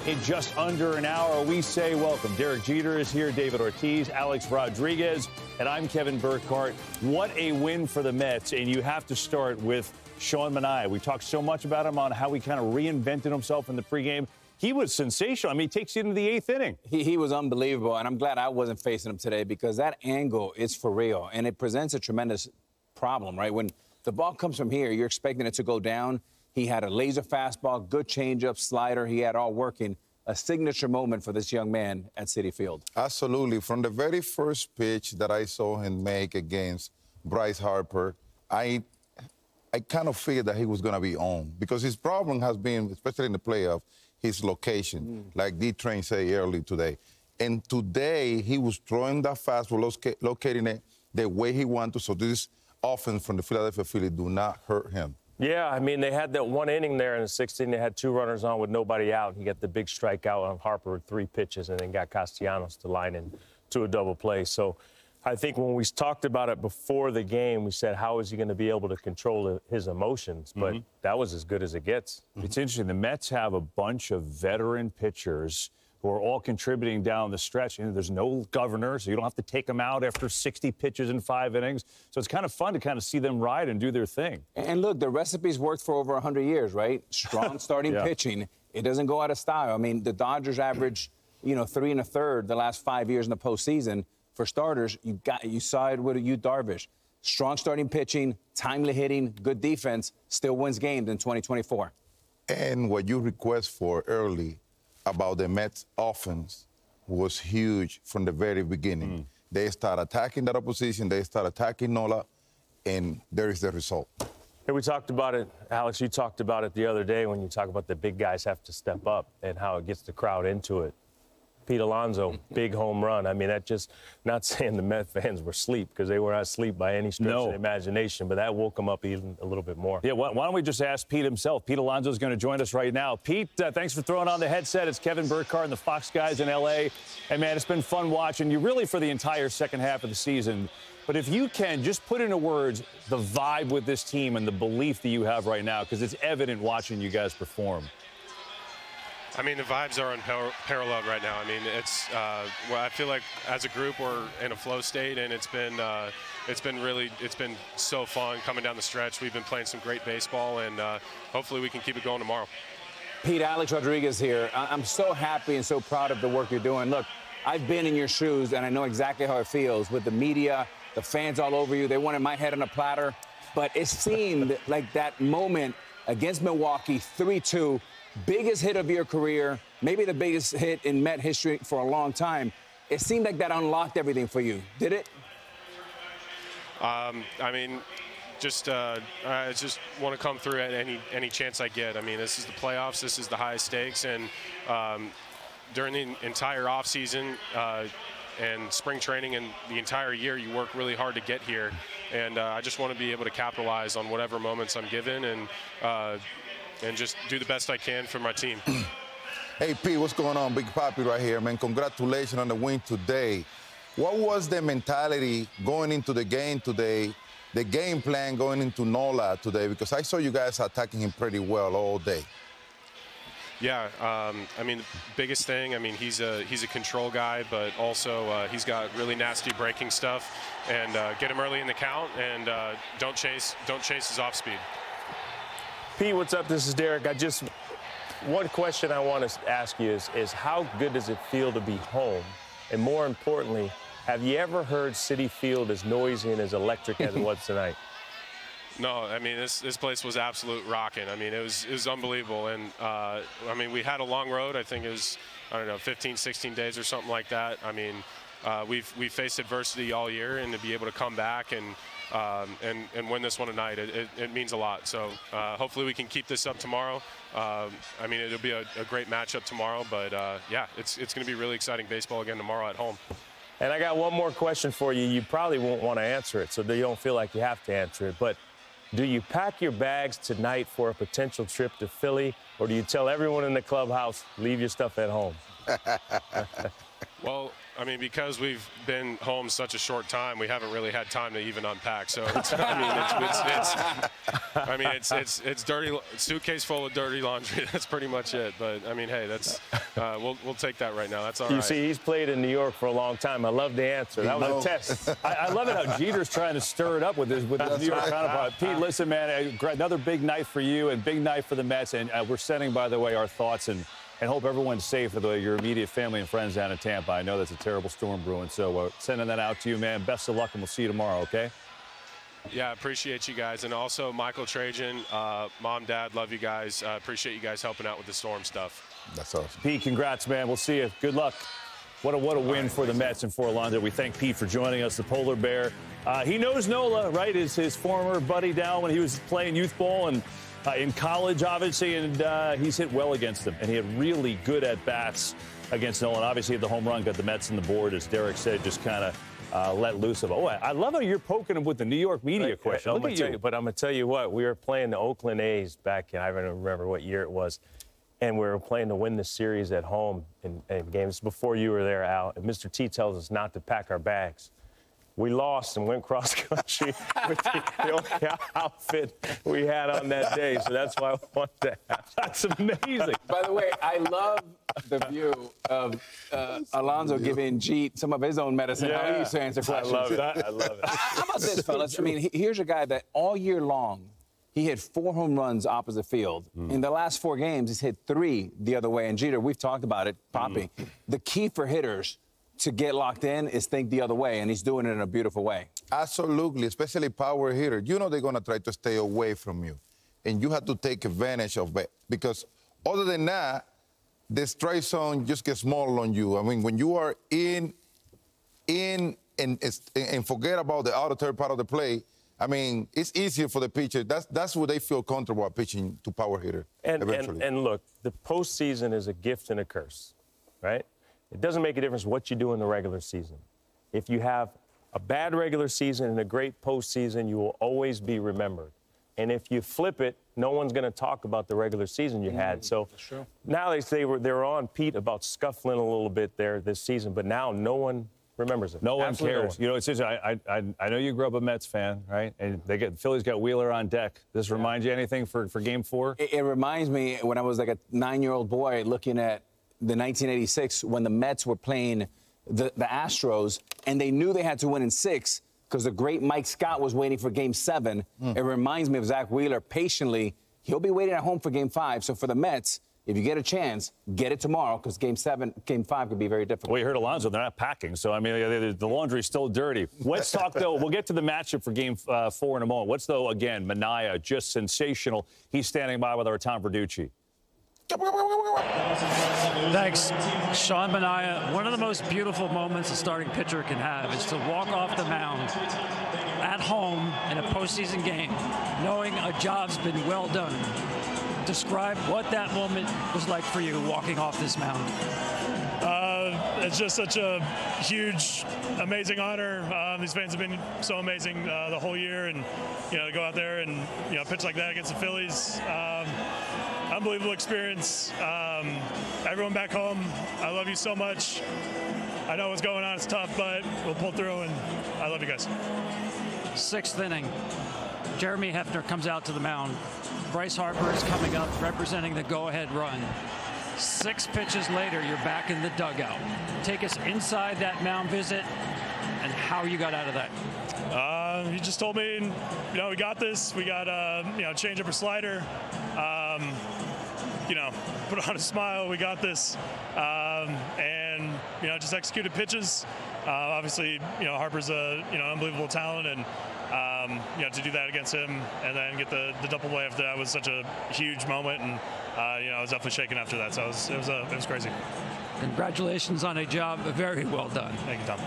In just under an hour, we say welcome. Derek Jeter is here, David Ortiz, Alex Rodriguez, and I'm Kevin Burkhardt. What a win for the Mets, and you have to start with Sean Manaea. We talked so much about him on how he kind of reinvented himself in the pregame. He was sensational. I mean, he takes you into the eighth inning. He was unbelievable, and I'm glad I wasn't facing him today because that angle is for real, and it presents a tremendous problem, right? When the ball comes from here, you're expecting it to go down. He had a laser fastball, good changeup, slider. He had all working. A signature moment for this young man at Citi Field. Absolutely. From the very first pitch that I saw him make against Bryce Harper, I kind of figured that he was going to be on because his problem has been, especially in the playoff, his location, like D-Train said earlier today. And today, he was throwing that fastball, locating it the way he wanted to. So this offense from the Philadelphia Phillies do not hurt him. Yeah, I mean, they had that one inning there in the 16th. They had two runners on with nobody out. He got the big strikeout on Harper with 3 pitches and then got Castellanos to line in to a double play. So I think when we talked about it before the game, we said, how is he going to be able to control his emotions? But that was as good as it gets. It's interesting. The Mets have a bunch of veteran pitchers who are all contributing down the stretch. You know, there's no governor, so you don't have to take them out after 60 pitches in 5 innings. So it's kind of fun to kind of see them ride and do their thing. And look, the recipe's worked for over 100 years, right? Strong starting pitching. It doesn't go out of style. I mean, the Dodgers average, 3 1/3 the last 5 years in the postseason. For starters, you saw it with Yu Darvish. Strong starting pitching, timely hitting, good defense, still wins games in 2024. And what you request for early about the Mets offense was huge from the very beginning. They start attacking that opposition, they start attacking Nola, and there is the result. Hey, we talked about it, Alex, you talked about it the other day when you talk about the big guys have to step up and how it gets the crowd into it. Pete Alonso, big home run. I mean, that just, not saying the Met fans were asleep because they were not asleep by any stretch of the imagination, but that woke them up even a little bit more. Yeah, why don't we just ask Pete himself? Pete Alonso is going to join us right now. Pete, thanks for throwing on the headset. It's Kevin Burkhardt and the Fox guys in L.A. And, man, it's been fun watching you really for the entire second half of the season. But if you can, just put into words the vibe with this team and the belief that you have right now, because it's evident watching you guys perform. I mean, the vibes are unparalleled right now. I mean, it's well, I feel like as a group we're in a flow state, and it's been so fun coming down the stretch. We've been playing some great baseball, and hopefully we can keep it going tomorrow. Pete, Alex Rodriguez here. I'm so happy and so proud of the work you're doing. Look, I've been in your shoes, and I know exactly how it feels with the media, the fans all over you. They wanted my head on a platter, but it seemed like that moment against Milwaukee, 3-2. Biggest hit of your career, maybe the biggest hit in Met history for a long time. It seemed like that unlocked everything for you. Did it? I mean, I just want to come through at any chance I get. I mean, this is the playoffs. This is the highest stakes. And during the entire offseason and spring training and the entire year, you work really hard to get here. And I just want to be able to capitalize on whatever moments I'm given and just do the best I can for my team. Hey, Pete, what's going on? Big Papi right here, man. Congratulations on the win today. What was the mentality going into the game today, the game plan going into Nola today? Because I saw you guys attacking him pretty well all day. Yeah, I mean, the biggest thing, I mean, he's a control guy, but also he's got really nasty breaking stuff. And get him early in the count, and don't chase his off speed. Pete, what's up? This is Derek. One question I want to ask you is how good does it feel to be home? And more importantly, have you ever heard Citi Field as noisy and as electric as it was tonight? No, I mean, this place was absolute rocking. I mean, it was unbelievable. And, I mean, we had a long road. I think it was, 15, 16 days or something like that. I mean, we've faced adversity all year, and to be able to come back and win this one tonight, it means a lot. So hopefully we can keep this up tomorrow. I mean, it'll be a great matchup tomorrow, but yeah, it's going to be really exciting baseball again tomorrow at home. And I got one more question for you. You probably won't want to answer it, so you don't feel like you have to answer it. But do you pack your bags tonight for a potential trip to Philly, or do you tell everyone in the clubhouse, leave your stuff at home? Well, I mean, because we've been home such a short time, we haven't really had time to even unpack. So, it's dirty suitcase full of dirty laundry. That's pretty much it. But I mean, hey, that's we'll take that right now. That's all right. You see, he's played in New York for a long time. I love the answer. That was a test. I love it how Jeter's trying to stir it up with his New York counterpart. Pete, listen, man, another big night for you and big night for the Mets. And we're sending, by the way, our thoughts and hope everyone's safe with your immediate family and friends down in Tampa. I know that's a terrible storm brewing, so sending that out to you, man. Best of luck, and we'll see you tomorrow, okay? Yeah, appreciate you guys. And also, Michael Trajan, Mom, Dad, love you guys. Appreciate you guys helping out with the storm stuff. That's awesome. Pete, congrats, man. We'll see you. Good luck. What a win for the Mets and for Alonso. We thank Pete for joining us, the Polar Bear. He knows Nola, right? His former buddy down when he was playing youth ball and in college, obviously, and he's hit well against him. And he had really good at-bats against Nolan. Obviously, the home run got the Mets on the board, as Derek said, just kind of let loose of it. Oh, I love how you're poking him with the New York media question. Look at you. But I'm going to tell you what, we were playing the Oakland A's back in, I don't remember what year it was, and we were playing to win the series at home in games before you were there, Al. And Mr. T tells us not to pack our bags. We lost and went cross-country with the only outfit we had on that day, so that's why I want to have. That's amazing. By the way, I love the view of Alonso giving Jeet some of his own medicine. Yeah. How he used to answer questions. I love that. I love it. How about this, fellas? I mean, here's a guy that all year long, he hit 4 home runs opposite field. In the last 4 games, he's hit 3 the other way. And Jeter, we've talked about it, Poppy. The key for hitters to get locked in is think the other way, and he's doing it in a beautiful way. Absolutely, especially power hitter. You know they're going to try to stay away from you, and you have to take advantage of it because other than that, the strike zone just gets small on you. I mean, when you are in and forget about the outer third part of the play, I mean, it's easier for the pitcher. That's what they feel comfortable pitching to power hitter eventually. And look, the postseason is a gift and a curse, right? It doesn't make a difference what you do in the regular season. If you have a bad regular season and a great postseason, you will always be remembered. And if you flip it, no one's going to talk about the regular season you had. So now they say they're on Pete about scuffling a little bit there this season, but now no one remembers it. No one cares. You know, it's just, I know you grew up a Mets fan, right? And the Phillies got Wheeler on deck. Does this remind you anything for Game 4? It reminds me when I was like a 9-year-old boy looking at the 1986 when the Mets were playing the Astros, and they knew they had to win in 6 because the great Mike Scott was waiting for Game 7. It reminds me of Zach Wheeler patiently. He'll be waiting at home for Game 5. So for the Mets, if you get a chance, get it tomorrow because Game 5 could be very difficult. Well, you heard Alonso, they're not packing. So, I mean, the laundry's still dirty. Let's talk, though. We'll get to the matchup for Game 4 in a moment. What's, though, again, Manaea, just sensational. He's standing by with our Tom Verducci. Thanks, Sean Manaea. One of the most beautiful moments a starting pitcher can have is to walk off the mound at home in a postseason game, knowing a job's been well done. Describe what that moment was like for you walking off this mound. It's just such a huge, amazing honor. These fans have been so amazing the whole year, and to go out there and pitch like that against the Phillies. Unbelievable experience. Everyone back home, I love you so much. I know what's going on. It's tough, but we'll pull through, and I love you guys. 6th inning. Jeremy Hefner comes out to the mound. Bryce Harper is coming up, representing the go-ahead run. 6 pitches later, you're back in the dugout. Take us inside that mound visit and how you got out of that. He just told me, we got this. We got, change up or slider. Put on a smile. We got this. And just executed pitches. Obviously, Harper's a, unbelievable talent. And, to do that against him and then get the double play after that was such a huge moment. And, I was definitely shaken after that. So it was crazy. Congratulations on a job very well done. Thank you, Tom.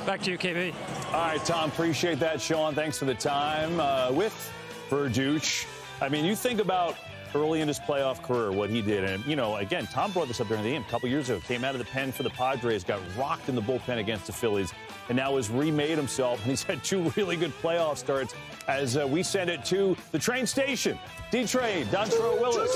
Back to you, KB. All right, Tom, appreciate that. Sean, thanks for the time with Verducci. I mean, you think about early in his playoff career, what he did. And, again, Tom brought this up during the game a couple years ago. Came out of the pen for the Padres, got rocked in the bullpen against the Phillies, and now has remade himself. And he's had 2 really good playoff starts as we send it to the train station. D-Train, Dontrelle Willis.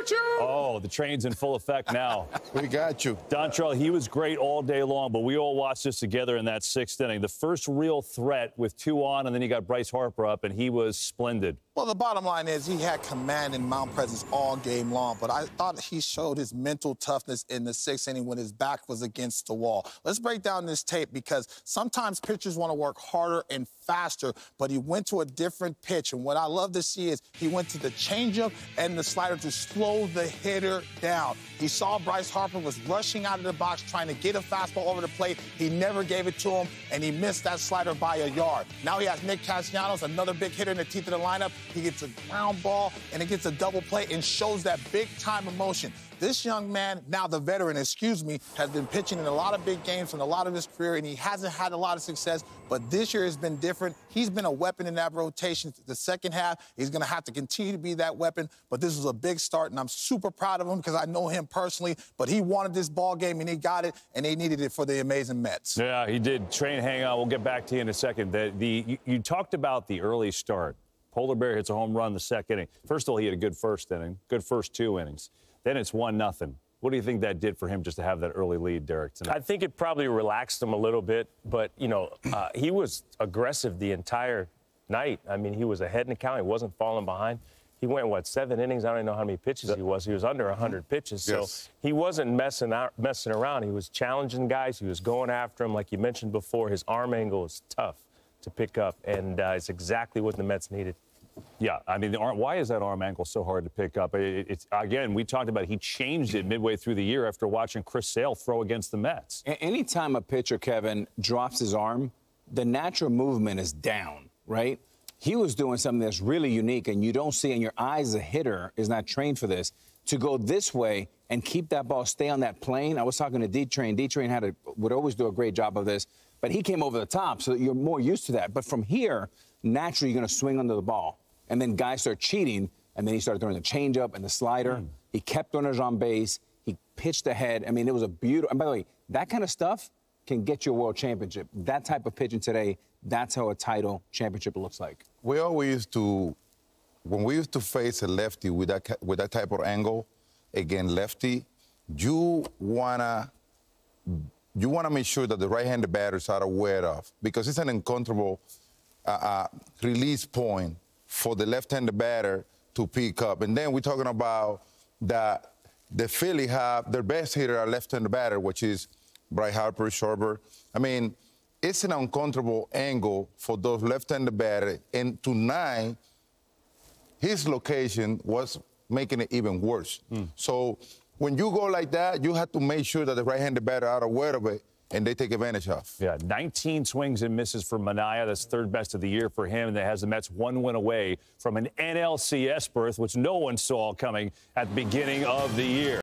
got you. Oh, the train's in full effect now. We got you. Dontrelle, he was great all day long, but we all watched this together in that 6th inning. The first real threat with 2 on, and then you got Bryce Harper up, and he was splendid. Well, the bottom line is he had command and mound presence all game long, but I thought he showed his mental toughness in the 6th inning when his back was against the wall. Let's break down this tape because sometimes pitchers want to work harder and faster, but he went to a different pitch, and what I love to see is he went to the changeup and the slider to slow the hitter down. He saw Bryce Harper was rushing out of the box trying to get a fastball over the plate. He never gave it to him, and he missed that slider by a yard. Now he has Nick Castellanos, another big hitter in the teeth of the lineup. He gets a ground ball, and it gets a double play and shows that big-time emotion. This young man, now the veteran, has been pitching in a lot of big games from a lot of his career, and he hasn't had a lot of success. But this year has been different. He's been a weapon in that rotation. The second half, he's going to have to continue to be that weapon. But this was a big start, and I'm super proud of him because I know him personally. But he wanted this ball game, and he got it, and they needed it for the amazing Mets. Yeah, he did. Train, hang on. We'll get back to you in a second. You talked about the early start. Polar Bear hits a home run in the 2nd inning. First of all, he had a good first inning, good first 2 innings. Then it's 1-0. What do you think that did for him just to have that early lead, Derek, tonight? I think it probably relaxed him a little bit, but, you know, he was aggressive the entire night. I mean, he was ahead in the count. He wasn't falling behind. He went, 7 innings? I don't even know how many pitches he was. He was under 100 pitches. So he wasn't messing around. He was challenging guys. He was going after them. Like you mentioned before, his arm angle is tough to pick up, and it's exactly what the Mets needed. Yeah, I mean, why is that arm angle so hard to pick up? It's again, we talked about he changed it midway through the year after watching Chris Sale throw against the Mets. Anytime a pitcher, Kevin, drops his arm, the natural movement is down, right? He was doing something that's really unique, and you don't see in your eyes as a hitter is not trained for this, to go this way and keep that ball, stay on that plane. I was talking to D-Train. D-Train would always do a great job of this, but he came over the top, so you're more used to that. But from here, naturally, you're going to swing under the ball. And then guys start cheating, and then he started throwing the changeup and the slider. He kept runners on base. He pitched ahead. I mean, it was a beautiful – and by the way, that kind of stuff can get you a world championship. That type of pitching today, that's how a title championship looks like. We always used to – when we used to face a lefty with that type of angle, again, lefty, you wanna make sure that the right-handed batters are aware of, because it's an uncomfortable release point for the left-handed batter to pick up. And then we're talking about that the Philly have their best hitter, a left-handed batter, which is Bryce Harper, Schwarber. I mean, it's an uncomfortable angle for those left-handed batters. And tonight, his location was making it even worse. So when you go like that, you have to make sure that the right-handed batter are aware of it, and they take advantage of. Yeah, 19 swings and misses for Manaea. That's 3rd best of the year for him. That has the Mets 1 win away from an NLCS berth, which no one saw coming at the beginning of the year.